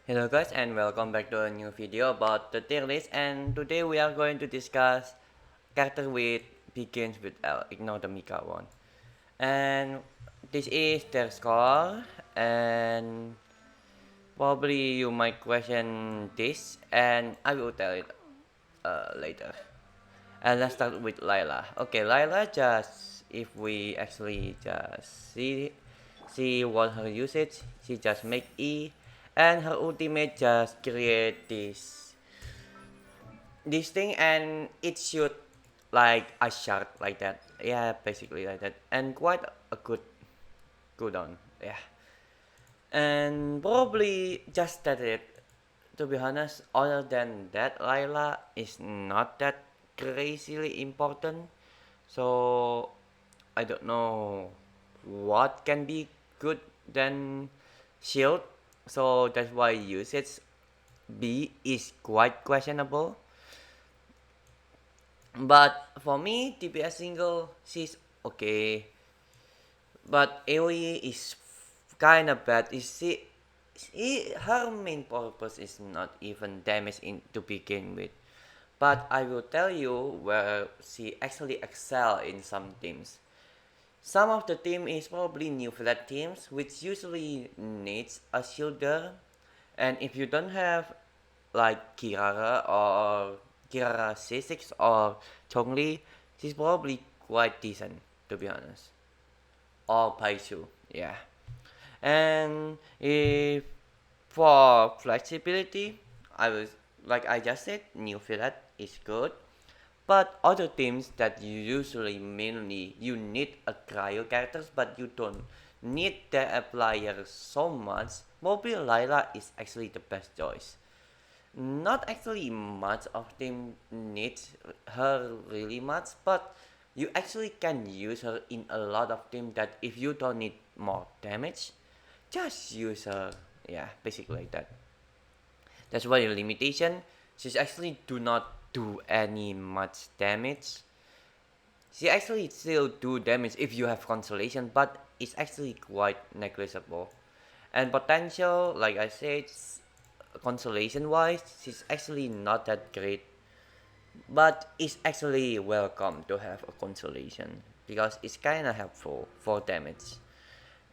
Hello guys and welcome back to a new video about the tier list, and today we are going to discuss character with begins with L, ignore the Mika one. And this is their score, and probably you might question this and I will tell it later. And let's start with Layla. Okay, Layla, just if we actually just see what her usage, she just make E, and her ultimate just create this thing, and it shoot like a shark like that. Yeah, basically like that, and quite a good cooldown. Yeah, and probably just that it. To be honest, other than that, Layla is not that crazily important. So I don't know what can be good than shield. So that's why usage B is quite questionable. But for me, Dps Single she's okay. But AoE is kinda bad. Her main purpose is not even damage to begin with. But I will tell you where she actually excel in some teams. Some of the team is probably new flat teams, which usually needs a shielder. And if you don't have like Kirara or Kirara C6 or Chongli, she's probably quite decent, to be honest. Or Paishu, yeah. And if for flexibility, I was like I just said, new flat is good. But other teams that you usually mainly you need a cryo characters, but you don't need the player so much. Mobile Layla is actually the best choice. Not actually much of them needs her really much, but you actually can use her in a lot of teams that if you don't need more damage, just use her. Yeah, basically like that. That's why the limitation. She's actually do not do any much damage. She actually still do damage if you have consolation, but it's actually quite negligible. And potential, like I said, consolation wise, she's actually not that great. But it's actually welcome to have a consolation because it's kinda helpful for damage.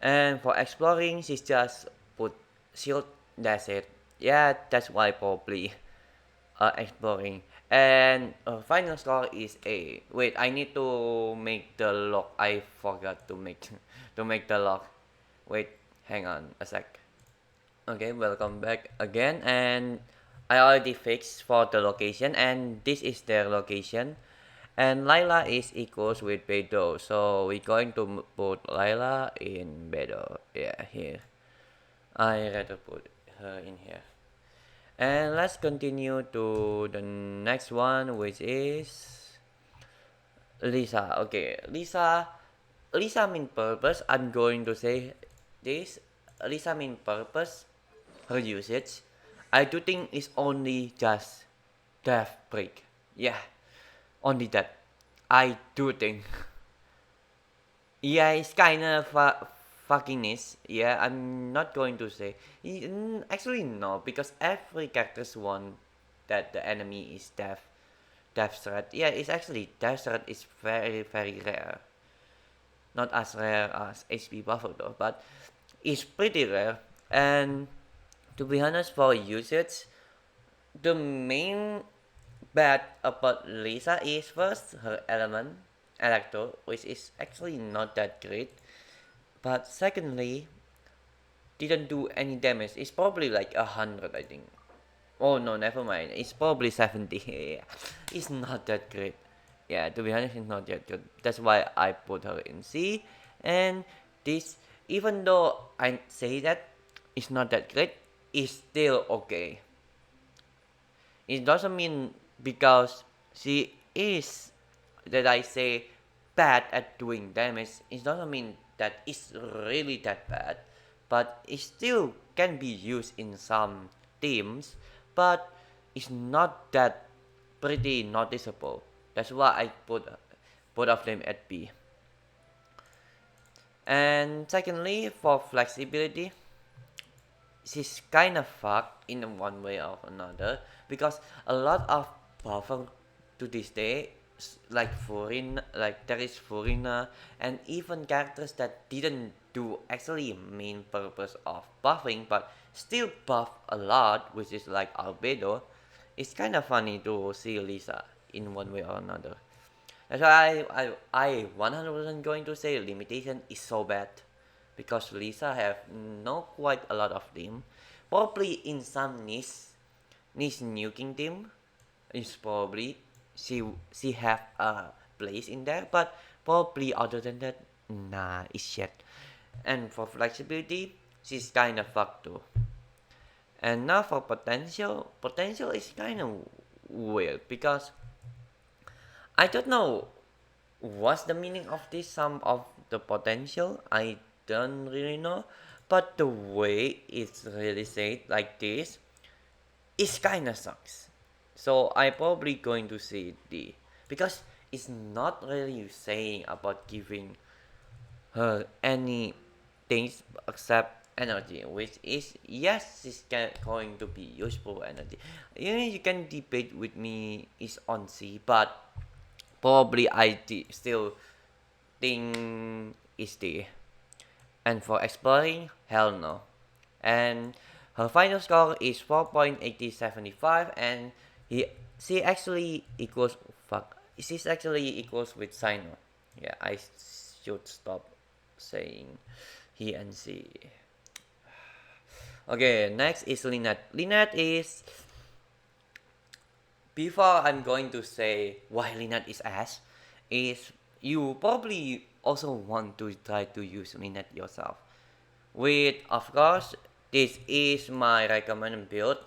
And for exploring, she's just put shield, that's it. Yeah, that's why probably exploring. And final score is A. Wait, I need to make the lock. I forgot to make to make the lock. Wait, hang on a sec. Okay, welcome back again. And I already fixed for the location, and this is their location. And Layla is equals with Bedo, so we're going to put Layla in Bedo. Yeah, here. I rather put her in here. And let's continue to the next one, which is Lisa. Okay, Lisa main purpose. I'm going to say this. Lisa main purpose, her usage. I do think is only just death break. Yeah, only that. I do think. Yeah, it's kind of fuckiness. Yeah, I'm not going to say. Actually, no, because every characters want that the enemy is death threat. Yeah, it's actually death threat is very rare. Not as rare as HP buffer though, but it's pretty rare. And to be honest, for usage, the main bad about Lisa is first her element, Electro, which is actually not that great. But secondly, didn't do any damage. It's probably like 100, I think. Oh no, never mind. It's probably 70. Yeah. It's not that great. Yeah, to be honest, it's not that good. That's why I put her in C. And this, even though I say that it's not that great, it's still okay. It doesn't mean because she is that I say bad at doing damage. It doesn't mean that it's really that bad, but it still can be used in some teams, but it's not that pretty noticeable. That's why I put both of them at B. And secondly, for flexibility, she's kind of fucked in one way or another because a lot of buffer to this day, like foreign, like there is foreigner and even characters that didn't do actually main purpose of buffing but still buff a lot, which is like Albedo. It's kind of funny to see Lisa in one way or another. That's why I 100% going to say limitation is so bad because Lisa have no quite a lot of team. Probably in some niche nuking team is probably she have a place in there, but probably other than that, nah, it's shit. And for flexibility, she's kind of fucked too. And now for potential is kind of weird because I don't know what's the meaning of this sum of the potential. I don't really know, but the way it's really said like this, it kinda sucks. So I probably going to say D because it's not really saying about giving her any things except energy, which is yes, it's going to be useful energy. You can debate with me is on C, but probably still think is D. And for exploring, hell no. And her final score is 4.8075 and he she actually equals fuck she's actually equals with Sino. Yeah, I should stop saying he and she. Okay, next is Lynette. Lynette is before I'm going to say why Lynette is ass, is you probably also want to try to use Lynette yourself. With, of course, this is my recommended build.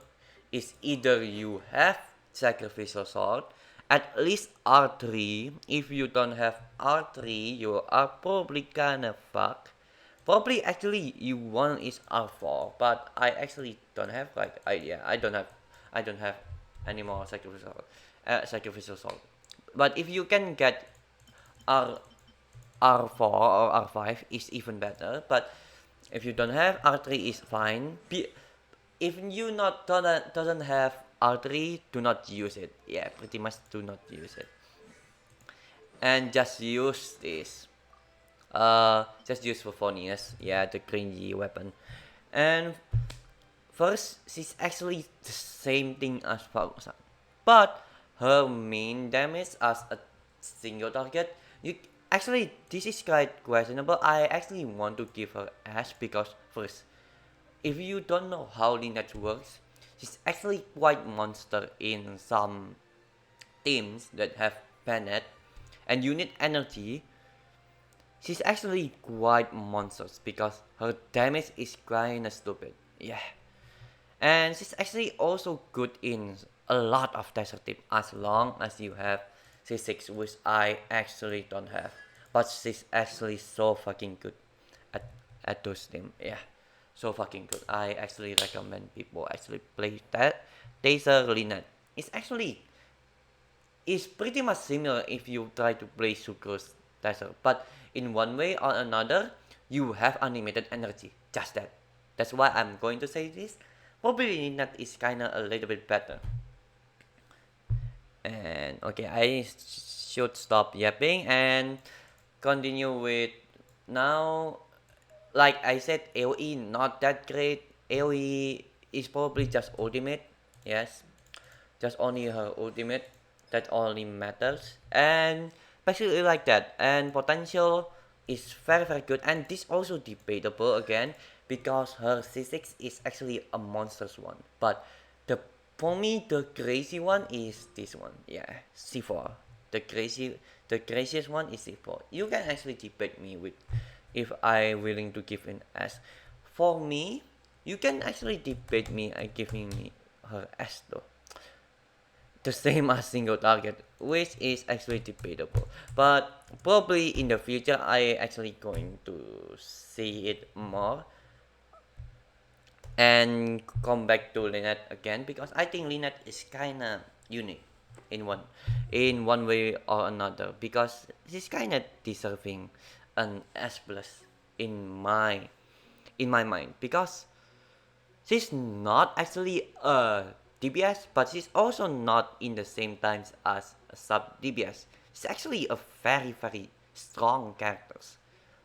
Is either you have Sacrificial Sword, at least R3. If you don't have R3, you are probably kinda fucked. Probably actually you want is R4, but I actually don't have like idea. I don't have any more sacrificial sword. But if you can get R R4 or R5 is even better. But if you don't have R3 is fine. If you not doesn't have R3, do not use it. Yeah, pretty much do not use it. And just use this. Just use for funniness. Yeah, the cringy weapon. And first, she's actually the same thing as Farusan. But her main damage as a single target, you actually this is quite questionable. I actually want to give her S because first, if you don't know how Lynette works, she's actually quite monster in some teams that have Bennett and you need energy. She's actually quite monstrous because her damage is kinda stupid. Yeah. And she's actually also good in a lot of desert team as long as you have C6, which I actually don't have. But she's actually so fucking good at, at those team. Yeah, so fucking good. I actually recommend people actually play that. Taser Lynette. It's pretty much similar if you try to play Sucrose Taser. But in one way or another, you have unlimited energy. Just that. That's why I'm going to say this. Probably Lynette is kinda a little bit better. And okay, I should stop yapping and continue with now. Like I said, AoE not that great. AoE is probably just ultimate. Yes, just only her ultimate. That only matters. And basically like that. And potential is very good. And this also debatable again because her C6 is actually a monstrous one. But the for me the crazy one is this one. Yeah, C4. The craziest one is C4. You can actually debate me with if I willing to give an S. For me, you can actually debate me and giving me her S though. The same as single target, which is actually debatable. But probably in the future, I actually going to see it more and come back to Lynette again because I think Lynette is kinda unique in one way or another because she's kinda deserving an S plus in my mind because she's not actually a DPS, but she's also not in the same times as a sub DPS. She's actually a very strong character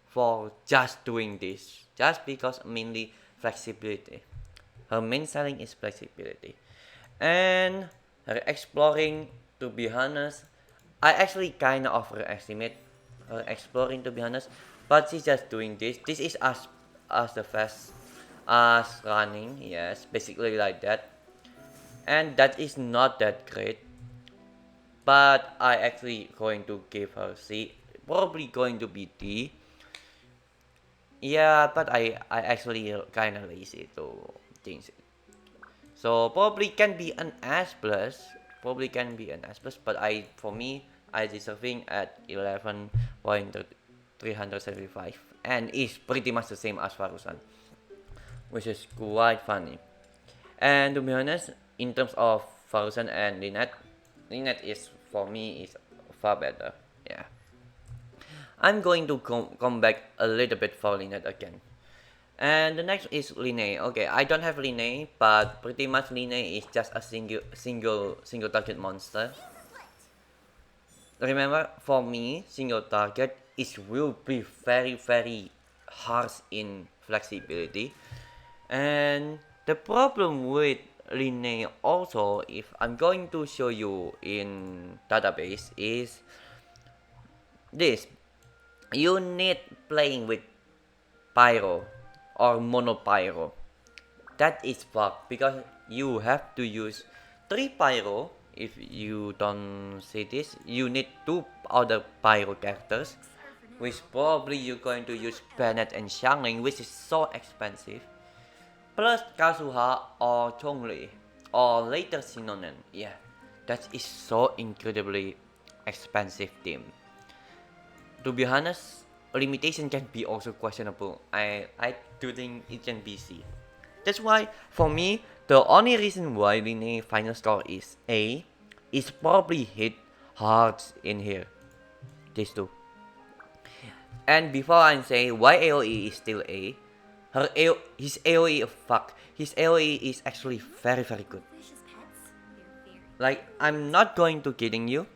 for just doing this, just because mainly flexibility. Her main selling is flexibility, and her exploring. To be honest, I actually kind of overestimate her exploring. To be honest, but she's just doing this. This is as the fast as running. Yes, basically like that, and that is not that great. But I actually going to give her C. Probably going to be D. Yeah, but I actually kind of lazy to change it. So probably can be an S plus. Probably can be an S plus, but for me I deserving at 11.375 and is pretty much the same as Farusan, which is quite funny. And to be honest, in terms of Farusan and Lynette, Lynette is for me is far better. Yeah. I'm going to come back a little bit for Lynette again. And the next is lyney. Okay, I don't have lyney, but pretty much lyney is just a single target monster. Remember, for me, single target is will be very harsh in flexibility. And the problem with lyney also, if I'm going to show you in database, is this. You need playing with pyro or monopyro. That is fucked because you have to use 3 pyro. If you don't see this, you need 2 other pyro characters, which probably you're going to use Bennett and Xiangling, which is so expensive. Plus Kazuha or Chongli or later Sinonen. Yeah, that is so incredibly expensive team. To be honest, limitation can be also questionable. I do think it can be C. That's why, for me, the only reason why lyney final score is A is probably hit hard in here. These two. And before I say why AoE is still A, his AoE, his AoE is actually very good. Like, I'm not going to kidding you,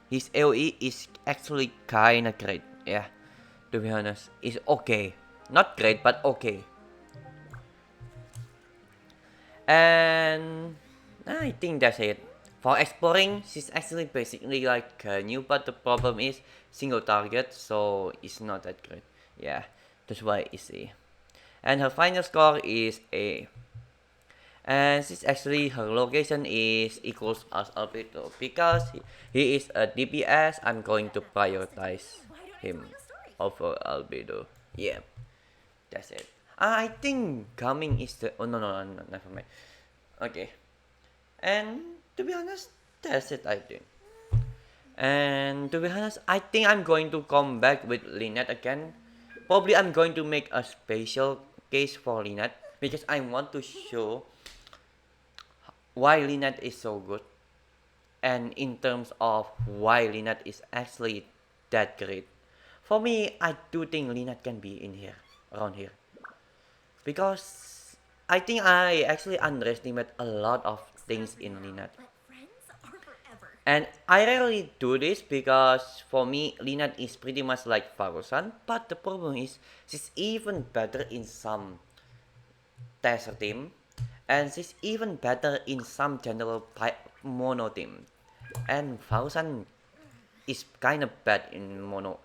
his AoE is actually kinda great. Yeah, to be honest, it's okay. Not great, but okay. And I think that's it. For exploring, she's actually basically like new, but the problem is single target, so it's not that great. Yeah, that's why it's A. And her final score is A. And she's actually, her location is equals as Albedo. Because he is a DPS, I'm going to prioritize him over Albedo. Yeah, that's it. I think coming is the. Oh, no, never mind. Okay. And to be honest, that's it, I think. And to be honest, I think I'm going to come back with Lynette again. Probably I'm going to make a special case for Lynette because I want to show why Lynette is so good. And in terms of why Lynette is actually that great. For me, I do think Lynette can be in here, around here. Because I think I actually underestimate a lot of things in Lynette. And I rarely do this because for me, Lynette is pretty much like Farusan, but the problem is she's even better in some Tester team, and she's even better in some general mono team. And Farusan is kind of bad in mono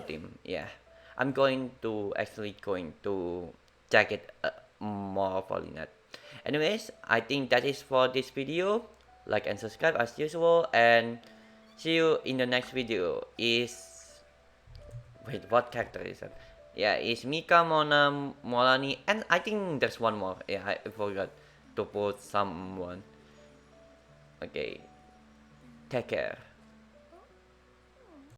team. Yeah, I'm going to check it more for Lynette. Anyways, I think that is for this video. Like and subscribe as usual, and see you in the next video. Wait, what character is that? Yeah, it's Mika, Mona, Molani, and I think there's one more. Yeah, I forgot to put someone. Okay, take care.